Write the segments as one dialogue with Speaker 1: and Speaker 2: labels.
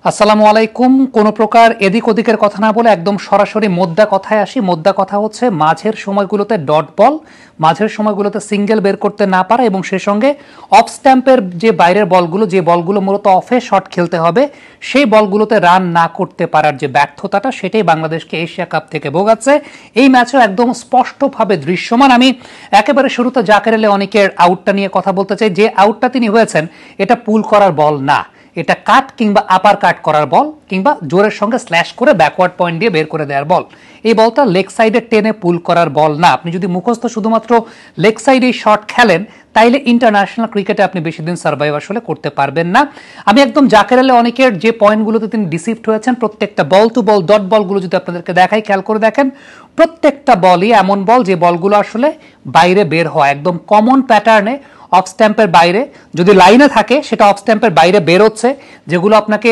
Speaker 1: আসসালামু আলাইকুম। কোনো প্রকার এদিক ওদিকের কথা না বলে একদম সরাসরি মোদ্দা কথায় আসি। মোদ্দা কথা হচ্ছে মাঝের সময়গুলোতে ডট বল, মাঝের সময়গুলোতে সিঙ্গেল বের করতে না পারা এবং সেই সঙ্গে অফ স্ট্যাম্পের যে বাইরের বলগুলো, যে বলগুলো মূলত অফে শট খেলতে হবে, সেই বলগুলোতে রান না করতে পারার যে ব্যর্থতাটা, সেটাই বাংলাদেশকে এশিয়া কাপ থেকে ভোগাচ্ছে। এই ম্যাচেও একদম স্পষ্টভাবে দৃশ্যমান। আমি একেবারে শুরুতে জাকের আলী অনেকের আউটটা নিয়ে কথা বলতে চাই। যে আউটটা তিনি হয়েছেন, এটা পুল করার বল না, এটা কাট কিংবা আপার কাট করার বল, কিংবা জোরের সঙ্গে স্ল্যাশ করে ব্যাকওয়ার্ড পয়েন্ট দিয়ে বের করে দেওয়ার বল। এই বলটা লেগ সাইডে টেনে পুল করার বল না। আপনি যদি মুখস্থ শুধুমাত্র লেগ সাইডে শট খেলেন, তাইলে ইন্টারন্যাশনাল ক্রিকেটে আপনি বেশি দিন সার্ভাইভ আসলে করতে পারবেন না। আমি একদম জাকের আলী অনেকের যে পয়েন্টগুলোতে তিনি ডিসিভড হয়েছেন, প্রত্যেকটা বল টু বল ডট বলগুলো যদি আপনাদেরকে দেখাই, খেয়াল করে দেখেন, প্রত্যেকটা বলই এমন বল যে বলগুলো আসলে বাইরে বের হয়, একদম কমন প্যাটার্নে অফ স্ট্যাম্পের বাইরে। যদি লাইনে থাকে সেটা অফ স্ট্যাম্পের বাইরে বেরোচ্ছে, যেগুলো আপনাকে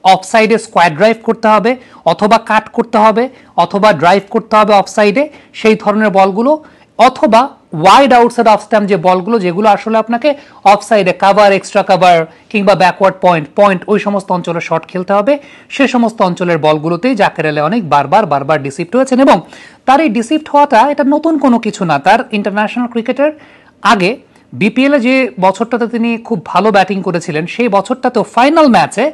Speaker 1: অফ সাইডে স্কোয়ার ড্রাইভ করতে হবে, অথবা কাট করতে হবে, অথবা ড্রাইভ করতে হবে অফ সাইডে, সেই ধরনের বলগুলো। অথবা ওয়াইড আউটসাইড অফ স্ট্যাম্প যে বলগুলো, যেগুলো আসলে আপনাকে অফ সাইডে কাভার, এক্সট্রা কাভার কিংবা ব্যাকওয়ার্ড পয়েন্ট ওই সমস্ত অঞ্চলে শট খেলতে হবে, সে সমস্ত অঞ্চলের বলগুলোতেই জাকের আলী অনেক বারবার ডিসিভড হয়েছেন। এবং তার এই ডিসিভড হওয়াটা এটা নতুন কোনো কিছু না। তার ইন্টারন্যাশনাল ক্রিকেটের আগে বিপিএলে যে বছরটাতে তিনি খুব ভালো ব্যাটিং করেছিলেন, সেই বছরটাতেও ফাইনাল ম্যাচে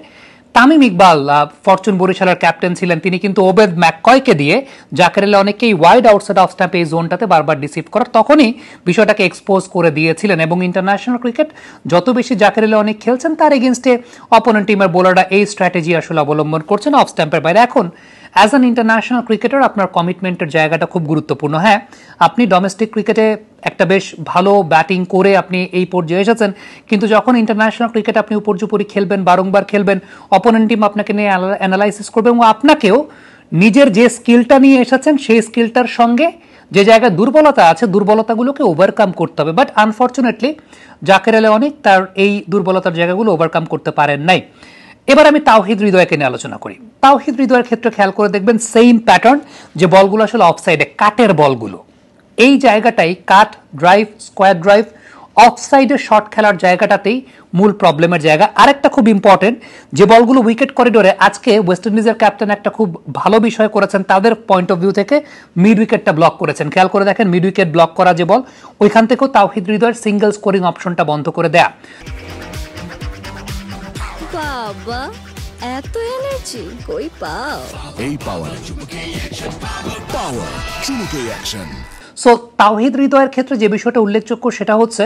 Speaker 1: তামিম ইকবাল, ফরচুন বরিশালের ক্যাপ্টেন ছিলেন, তিনি কিন্তু ওবেদ ম্যাককয়কে দিয়ে জাকের আলী অনেকেই ওয়াইড আউটসাইড অফ স্ট্যাম্প এই জোনটাতে বারবার ডিসিভ করার, তখনই বিষয়টাকে এক্সপোজ করে দিয়েছিলেন। এবং ইন্টারন্যাশনাল ক্রিকেট যত বেশি জাকের আলী অনেক খেলছেন, তার এগেনস্টে অপোনেন্ট টিমের বোলাররা এই স্ট্র্যাটেজি আসলে অবলম্বন করছেন অফ স্ট্যাম্পের বাইরে। এখন অ্যাজ অ্যান ইন্টারন্যাশনাল ক্রিকেটার আপনার কমিটমেন্টের জায়গাটা খুব গুরুত্বপূর্ণ। হ্যাঁ, আপনি ডোমেস্টিক ক্রিকেটে একটা বেশ ভালো ব্যাটিং করে আপনি এই পর্যায়ে এসেছেন, কিন্তু যখন ইন্টারন্যাশনাল ক্রিকেট আপনি উপর্যুপরি খেলবেন, বারংবার খেলবেন, অপোনেন্ট টিম আপনাকে নিয়ে অ্যানালাইসিস করবে এবং আপনাকেও নিজের যে স্কিলটা নিয়ে এসেছেন সেই স্কিলটার সঙ্গে যে জায়গায় দুর্বলতা আছে, দুর্বলতাগুলোকে ওভারকাম করতে হবে। বাট আনফর্চুনেটলি জাকের আলী অনেক তার এই দুর্বলতার জায়গাগুলো ওভারকাম করতে পারেন নাই। এবার আমি তাওহিদ হৃদয়কে নিয়ে আলোচনা করি। তাওহিদ হৃদয়ের ক্ষেত্রে খেয়াল করে দেখবেন সেম প্যাটার্ন, যে বলগুলো আসলে অফ সাইডে কাটের বলগুলো, এই জায়গাটাই কাট, ড্রাইভ, স্কোয়ার ড্রাইভ, অফ সাইডে শট খেলার জায়গাটাতেই মূল প্রবলেমের জায়গা। আরেকটা খুব ইম্পর্টেন্ট, যে বলগুলো উইকেট করিডোরে, আজকে ওয়েস্ট ইন্ডিজের ক্যাপ্টেন একটা খুব ভালো বিষয় করেছেন তাদের পয়েন্ট অফ ভিউ থেকে, মিড উইকেটটা ব্লক করেছেন। খেয়াল করে দেখেন, মিড উইকেট ব্লক করা যে বল, ওইখান থেকেও তাওহিদ হৃদয়ের সিঙ্গেল স্কোরিং অপশনটা বন্ধ করে দেয়া।
Speaker 2: বাবা, এত এনার্জি কই পাও?
Speaker 3: এই পাওয়ার চুমুকে অ্যাকশন।
Speaker 1: সো তাওহিদ হৃদয়ের ক্ষেত্রে যে বিষয়টা উল্লেখযোগ্য সেটা হচ্ছে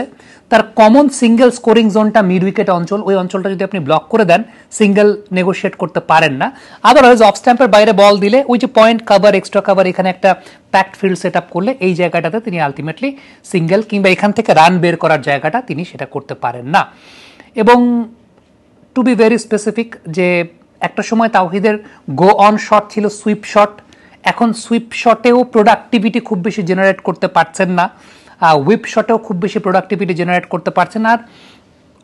Speaker 1: তার কমন সিঙ্গেল স্কোরিং জোনটা মিড উইকেট অঞ্চল। ওই অঞ্চলটা যদি আপনি ব্লক করে দেন, সিঙ্গেল নেগোশিয়েট করতে পারেন না। আদারওয়াইজ অফ স্ট্যাম্পের বাইরে বল দিলে, ওই যে পয়েন্ট কাভার, এক্সট্রা কাভার, এখানে একটা প্যাকড ফিল্ড সেট আপ করলে, এই জায়গাটাতে তিনি আলটিমেটলি সিঙ্গেল কিংবা এখান থেকে রান বের করার জায়গাটা তিনি সেটা করতে পারেন না। এবং টু বি ভেরি স্পেসিফিক, যে একটা সময় তাওহিদের গো অন শট ছিল সুইপ শট, এখন সুইপ শটেও প্রোডাক্টিভিটি খুব বেশি জেনারেট করতে পারছেন না, হুইপ শটেও খুব বেশি প্রোডাক্টিভিটি জেনারেট করতে পারছেন না। আর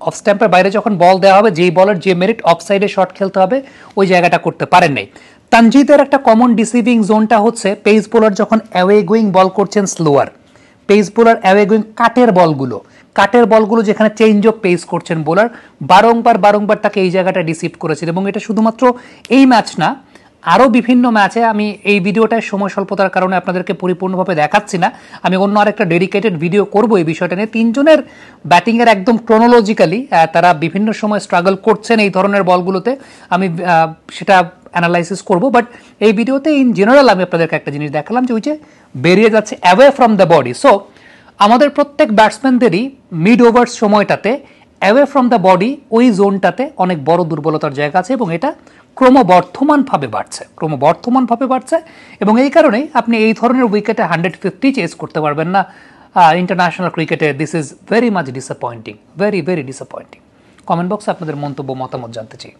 Speaker 1: অফ স্ট্যাম্পের বাইরে যখন বল দেওয়া হবে, যেই বলের যে মেরিট অফ সাইডে শট খেলতে হবে, ওই জায়গাটা করতে পারেন নাই। তানজিদের একটা কমন ডিসিভিং জোনটা হচ্ছে পেস বোলার যখন অ্যাওয়ে গোয়িং বল করছেন slower, pace bowler away going কাটের বলগুলো যেখানে চেঞ্জ অফ পেস করছেন বোলার, বারংবার তাকে এই জায়গাটা ডিসিভ করেছেন। এবং এটা শুধুমাত্র এই ম্যাচ না, আরও বিভিন্ন ম্যাচে, আমি এই ভিডিওটায় সময় স্বল্পতার কারণে আপনাদেরকে পরিপূর্ণভাবে দেখাচ্ছি না, আমি অন্য আরেকটা ডেডিকেটেড ভিডিও করব এই বিষয়টা নিয়ে। তিনজনের ব্যাটিংয়ের একদম ক্রোনোলজিক্যালি তারা বিভিন্ন সময় স্ট্রাগল করছেন এই ধরনের বলগুলোতে, আমি সেটা অ্যানালাইসিস করব। বাট এই ভিডিওতে ইন জেনারেল আমি আপনাদেরকে একটা জিনিস দেখালাম, যে ওই যে বেরিয়ে যাচ্ছে away from the body. So আমাদের প্রত্যেক ব্যাটসম্যানদেরই মিড ওভার্স সময়টাতে অ্যাওয়ে ফ্রম দ্য বডি, ওই জোনটাতে অনেক বড় দুর্বলতার জায়গা আছে এবং এটা ক্রমবর্ধমানভাবে বাড়ছে। এবং এই কারণেই আপনি এই ধরনের উইকেটে 150 চেস করতে পারবেন না ইন্টারন্যাশনাল ক্রিকেটে। This is very much disappointing, very disappointing. Comment বক্সে আপনাদের মন্তব্য, মতামত জানতে চাই।